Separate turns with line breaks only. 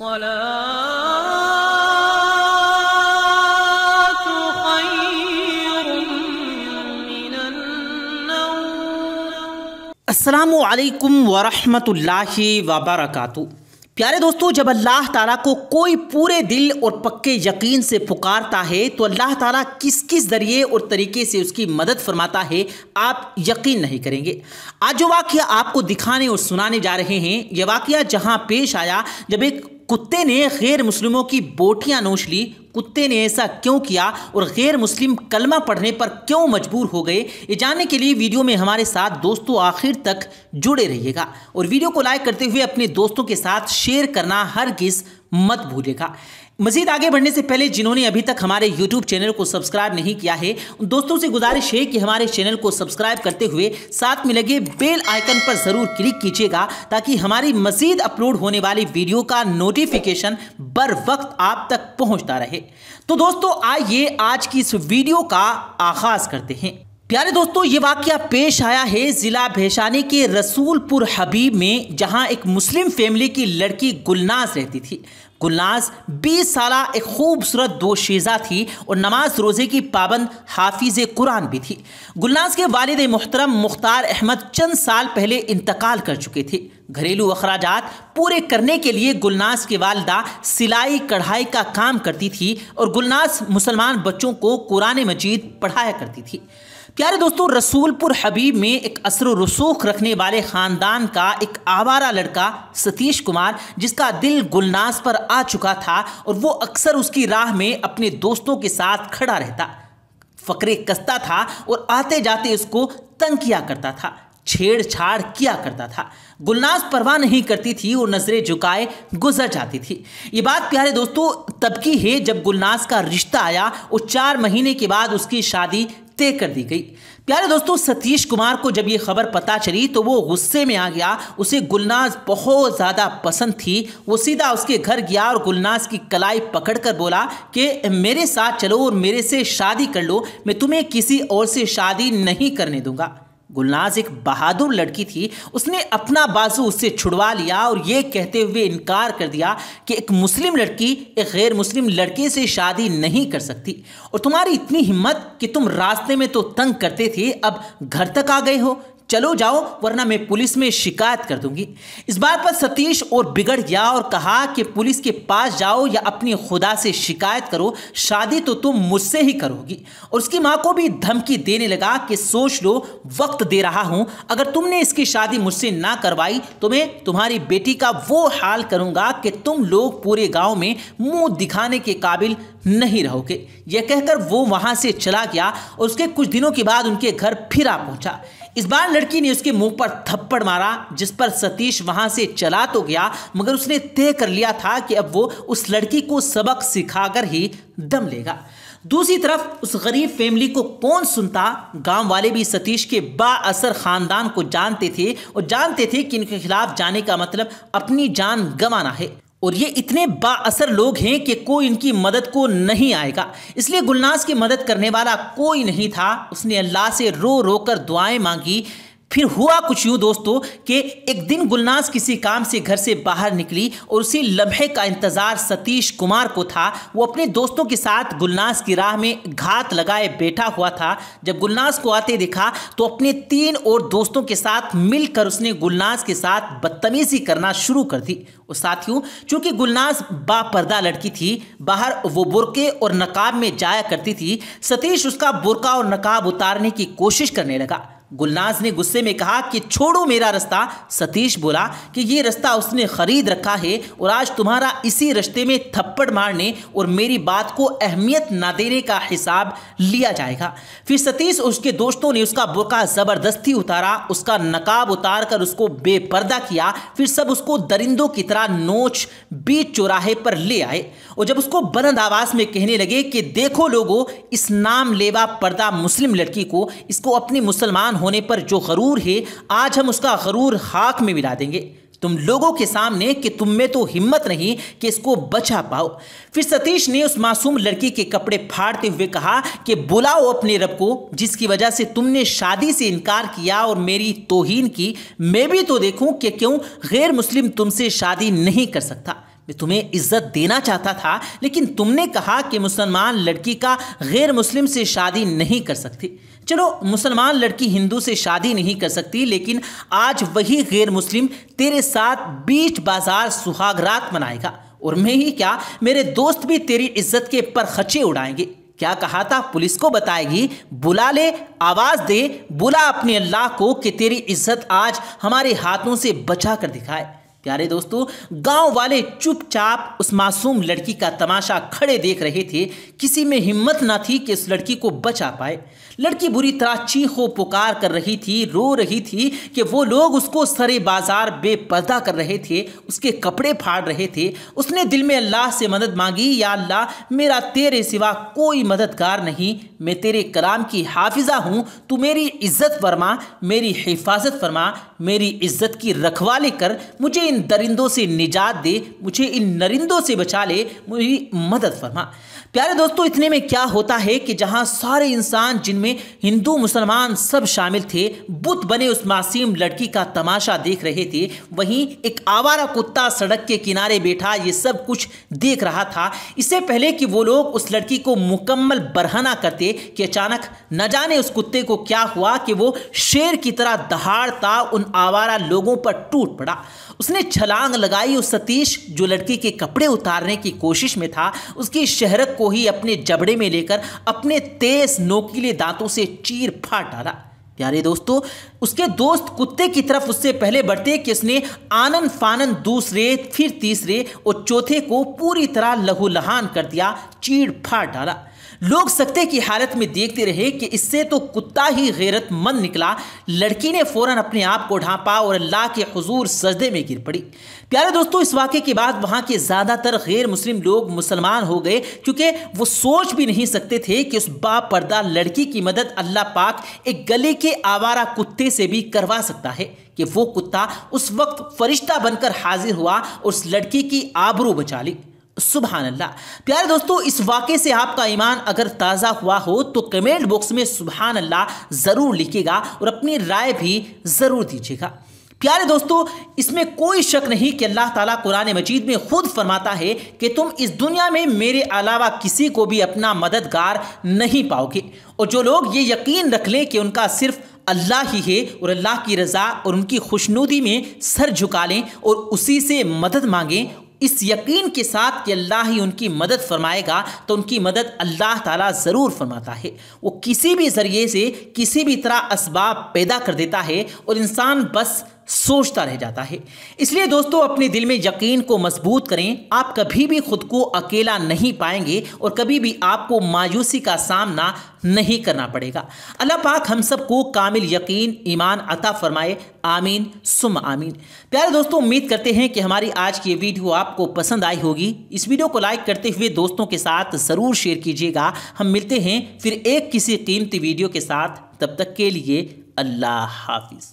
अस्सलातु खैरुम मिनन्नौम।
अस्सलामु अलैकुम वरहमतुल्लाहि वबरकातुहू। प्यारे दोस्तों, जब अल्लाह ताला को कोई पूरे दिल और पक्के यकीन से पुकारता है तो अल्लाह ताला किस किस जरिए और तरीके से उसकी मदद फरमाता है आप यकीन नहीं करेंगे। आज जो वाक़या आपको दिखाने और सुनाने जा रहे हैं, यह वाक़या जहां पेश आया जब एक कुत्ते ने गैर मुस्लिमों की बोटियां नोच ली। कुत्ते ने ऐसा क्यों किया और गैर मुस्लिम कलमा पढ़ने पर क्यों मजबूर हो गए, ये जानने के लिए वीडियो में हमारे साथ दोस्तों आखिर तक जुड़े रहिएगा और वीडियो को लाइक करते हुए अपने दोस्तों के साथ शेयर करना हरगिज़ मत भूलिएगा। मज़ीद आगे बढ़ने से पहले जिन्होंने अभी तक हमारे YouTube चैनल को सब्सक्राइब नहीं किया है, उन दोस्तों से गुजारिश है कि हमारे चैनल को सब्सक्राइब करते हुए साथ में लगे बेल आइकन पर ज़रूर क्लिक कीजिएगा ताकि हमारी मज़ीद अपलोड होने वाली वीडियो का नोटिफिकेशन बर वक्त आप तक पहुंचता रहे। तो दोस्तों आइए आज की इस वीडियो का आगाज़ करते हैं। प्यारे दोस्तों, ये वाक़या पेश आया है ज़िला भैशानी के रसूलपुर हबीब में, जहां एक मुस्लिम फैमिली की लड़की गुलनाज रहती थी। गुलनाज 20 साल एक खूबसूरत दोशीज़ा थी और नमाज रोज़े की पाबंद हाफिज़ कुरान भी थी। गुलनाज के वालिद मोहतरम मुख्तार अहमद चंद साल पहले इंतकाल कर चुके थे। घरेलू अखराजात पूरे करने के लिए गुलनाज की वालिदा सिलाई कढ़ाई का काम करती थी और गुलनाज मुसलमान बच्चों को कुरान मजीद पढ़ाया करती थी। प्यारे दोस्तों, रसूलपुर हबीब में एक असर रसूख रखने वाले ख़ानदान का एक आवारा लड़का सतीश कुमार, जिसका दिल गुलनाज पर आ चुका था और वो अक्सर उसकी राह में अपने दोस्तों के साथ खड़ा रहता, फ़करे कसता था और आते जाते उसको तंग किया करता था, छेड़छाड़ किया करता था। गुलनाज परवाह नहीं करती थी और नजरें झुकाए गुजर जाती थी। ये बात प्यारे दोस्तों तब की है जब गुलनाज का रिश्ता आया और 4 महीने के बाद उसकी शादी तय कर दी गई। प्यारे दोस्तों, सतीश कुमार को जब ये खबर पता चली तो वो गुस्से में आ गया। उसे गुलनाज बहुत ज़्यादा पसंद थी। वो सीधा उसके घर गया और गुलनाज की कलाई पकड़कर बोला कि मेरे साथ चलो और मेरे से शादी कर लो, मैं तुम्हें किसी और से शादी नहीं करने दूंगा। गुलनाज एक बहादुर लड़की थी। उसने अपना बाजू उससे छुड़वा लिया और ये कहते हुए इनकार कर दिया कि एक मुस्लिम लड़की एक गैर मुस्लिम लड़के से शादी नहीं कर सकती और तुम्हारी इतनी हिम्मत कि तुम रास्ते में तो तंग करते थे, अब घर तक आ गए हो, चलो जाओ वरना मैं पुलिस में शिकायत कर दूंगी। इस बात पर सतीश और बिगड़ गया और कहा कि पुलिस के पास जाओ या अपनी खुदा से शिकायत करो, शादी तो तुम मुझसे ही करोगी। और उसकी माँ को भी धमकी देने लगा कि सोच लो, वक्त दे रहा हूँ, अगर तुमने इसकी शादी मुझसे ना करवाई तो मैं तुम्हारी बेटी का वो हाल करूँगा कि तुम लोग पूरे गाँव में मुँह दिखाने के काबिल नहीं रहोगे। यह कहकर वो वहाँ से चला गया और उसके कुछ दिनों के बाद उनके घर फिर आ पहुँचा। इस बार लड़की ने उसके मुंह पर थप्पड़ मारा, जिस पर सतीश वहां से चला तो गया मगर उसने तय कर लिया था कि अब वो उस लड़की को सबक सिखाकर ही दम लेगा। दूसरी तरफ उस गरीब फैमिली को कौन सुनता। गांव वाले भी सतीश के बाअसर खानदान को जानते थे और जानते थे कि इनके खिलाफ जाने का मतलब अपनी जान गंवाना है और ये इतने बाअसर लोग हैं कि कोई इनकी मदद को नहीं आएगा। इसलिए गुलनाज की मदद करने वाला कोई नहीं था। उसने अल्लाह से रो रो कर दुआएं मांगी। फिर हुआ कुछ यूँ दोस्तों कि एक दिन गुलनाज किसी काम से घर से बाहर निकली और उसी लम्हे का इंतज़ार सतीश कुमार को था। वो अपने दोस्तों के साथ गुलनाज की राह में घात लगाए बैठा हुआ था। जब गुलनाज को आते देखा तो अपने 3 और दोस्तों के साथ मिलकर उसने गुलनाज के साथ बदतमीज़ी करना शुरू कर दी। और साथियों, चूँकि गुलनाज बापर्दा लड़की थी, बाहर वो बुर्के और नकाब में जाया करती थी, सतीश उसका बुर्का और नकाब उतारने की कोशिश करने लगा। गुलनाज ने गुस्से में कहा कि छोड़ो मेरा रास्ता। सतीश बोला कि ये रास्ता उसने खरीद रखा है और आज तुम्हारा इसी रास्ते में थप्पड़ मारने और मेरी बात को अहमियत ना देने का हिसाब लिया जाएगा। फिर सतीश और उसके दोस्तों ने उसका बुर्का ज़बरदस्ती उतारा, उसका नकाब उतार कर उसको बेपर्दा किया। फिर सब उसको दरिंदों की तरह नोच बीच चौराहे पर ले आए और जब उसको बुलंद आवाज़ में कहने लगे कि देखो लोगों, इस नाम लेवा पर्दा मुस्लिम लड़की को, इसको अपनी मुसलमान होने पर जो गरूर है, आज हम उसका गरूर खाक में मिला देंगे तुम लोगों के सामने कि तुम में तो हिम्मत नहीं कि इसको बचा पाओ। फिर सतीश ने उस मासूम लड़की के कपड़े फाड़ते हुए कहा कि बुलाओ अपने रब को जिसकी वजह से तुमने शादी से इनकार किया और मेरी तौहीन की। मैं भी तो देखूं कि क्यों गैर मुस्लिम तुमसे शादी नहीं कर सकता। मैं तुम्हें इज्जत देना चाहता था, लेकिन तुमने कहा कि मुसलमान लड़की का गैर मुस्लिम से शादी नहीं कर सकती। चलो, मुसलमान लड़की हिंदू से शादी नहीं कर सकती, लेकिन आज वही गैर मुस्लिम तेरे साथ बीच बाजार सुहागरात मनाएगा, और मैं ही क्या, मेरे दोस्त भी तेरी इज्जत के परखचे उड़ाएंगे। क्या कहा था? पुलिस को बताएगी। बुला ले, आवाज दे, बुला अपने अल्लाह को कि तेरी इज्जत आज हमारे हाथों से बचा कर दिखाए। प्यारे दोस्तों, गांव वाले चुपचाप उस मासूम लड़की का तमाशा खड़े देख रहे थे। किसी में हिम्मत न थी कि उस लड़की को बचा पाए। लड़की बुरी तरह चीखों पुकार कर रही थी, रो रही थी कि वो लोग उसको सरे बाजार बेपर्दा कर रहे थे, उसके कपड़े फाड़ रहे थे। उसने दिल में अल्लाह से मदद मांगी, या अल्लाह, मेरा तेरे सिवा कोई मददगार नहीं, मैं तेरे कलाम की हाफिजा हूँ, तू मेरी इज्जत फरमा, मेरी हिफाजत फरमा, मेरी इज्जत की रखवाली कर, मुझे इन दरिंदों से निजात दे, मुझे इन नरिंदों से बचा ले, मेरी मदद फरमा। प्यारे दोस्तों, इतने में क्या होता है कि जहां सारे इंसान, जिनमें हिंदू मुसलमान सब शामिल थे, बुत बने उस मासूम लड़की का तमाशा देख रहे थे, वहीं एक आवारा कुत्ता सड़क के किनारे बैठा ये सब कुछ देख रहा था। इससे पहले कि वो लोग उस लड़की को मुकम्मल बरहना करते कि अचानक न जाने उस कुत्ते को क्या हुआ कि वो शेर की तरह दहाड़ता उन आवारा लोगों पर टूट पड़ा। उसने छलांग लगाई। उस सतीश, जो लड़की के कपड़े उतारने की कोशिश में था, उसकी शहरक को ही अपने जबड़े में लेकर अपने तेज नोकीले दांतों से चीर फाड़ डाला। प्यारे दोस्तों, उसके दोस्त कुत्ते की तरफ उससे पहले बढ़ते कि उसने आनन फानन दूसरे, फिर तीसरे और चौथे को पूरी तरह लहूलुहान कर दिया, चीड़ फाड़ डाला। लोग सकते की हालत में देखते रहे कि इससे तो कुत्ता ही गैरतमंद निकला। लड़की ने फौरन अपने आप को ढांपा और अल्लाह के हुजूर सजदे में गिर पड़ी। प्यारे दोस्तों, इस वाक़े के बाद वहाँ के ज़्यादातर गैर मुस्लिम लोग मुसलमान हो गए, क्योंकि वो सोच भी नहीं सकते थे कि उस बापर्दा लड़की की मदद अल्लाह पाक एक गले के आवारा कुत्ते से भी करवा सकता है, कि वो कुत्ता उस वक्त फरिश्ता बनकर हाजिर हुआ और उस लड़की की आबरू बचा ली। सुभान अल्लाह। प्यारे दोस्तों, इस वाक़े से आपका ईमान अगर ताज़ा हुआ हो तो कमेंट बॉक्स में सुभान अल्लाह ज़रूर लिखिएगा और अपनी राय भी ज़रूर दीजिएगा। प्यारे दोस्तों, इसमें कोई शक नहीं कि अल्लाह ताला कुरान मजीद में खुद फरमाता है कि तुम इस दुनिया में मेरे अलावा किसी को भी अपना मददगार नहीं पाओगे। और जो लोग ये यकीन रख लें कि उनका सिर्फ अल्लाह ही है और अल्लाह की रज़ा और उनकी खुशनुदी में सर झुका लें और उसी से मदद मांगें, इस यकीन के साथ कि अल्लाह ही उनकी मदद फरमाएगा, तो उनकी मदद अल्लाह ताला ज़रूर फरमाता है। वो किसी भी ज़रिए से किसी भी तरह असबाब पैदा कर देता है और इंसान बस सोचता रह जाता है। इसलिए दोस्तों, अपने दिल में यकीन को मजबूत करें। आप कभी भी खुद को अकेला नहीं पाएंगे और कभी भी आपको मायूसी का सामना नहीं करना पड़ेगा। अल्लाह पाक हम सबको कामिल यकीन, ईमान अता फरमाए। आमीन सुम आमीन। प्यारे दोस्तों, उम्मीद करते हैं कि हमारी आज की ये वीडियो आपको पसंद आई होगी। इस वीडियो को लाइक करते हुए दोस्तों के साथ ज़रूर शेयर कीजिएगा। हम मिलते हैं फिर एक किसी कीमती वीडियो के साथ। तब तक के लिए अल्लाह हाफिज़।